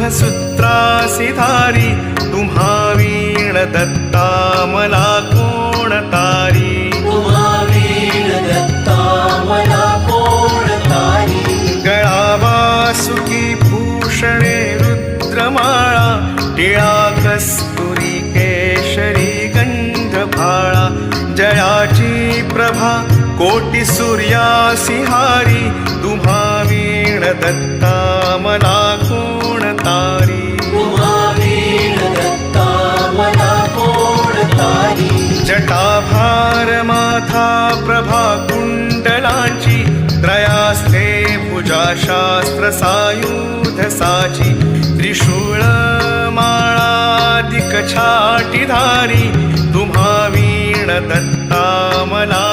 ब्रह्मसूत्रासिधारी तुम्हा वीण दत्ता मला कोण तारी गळा वासुकी भूषणे रुद्रमाळा टिळा कस्तुरी केशरी गंधभाळा जयाची प्रभा कोटी सूर्यासिहारी तुम्हा वीण दत्ता मला कोण तारी जटाभार माथा प्रभा कुंडलांची त्रयास्ते भुजा शास्त्र सायुध साची त्रिशूळ माळादिक छाटीधारी तुम्हा वीण दत्ता मला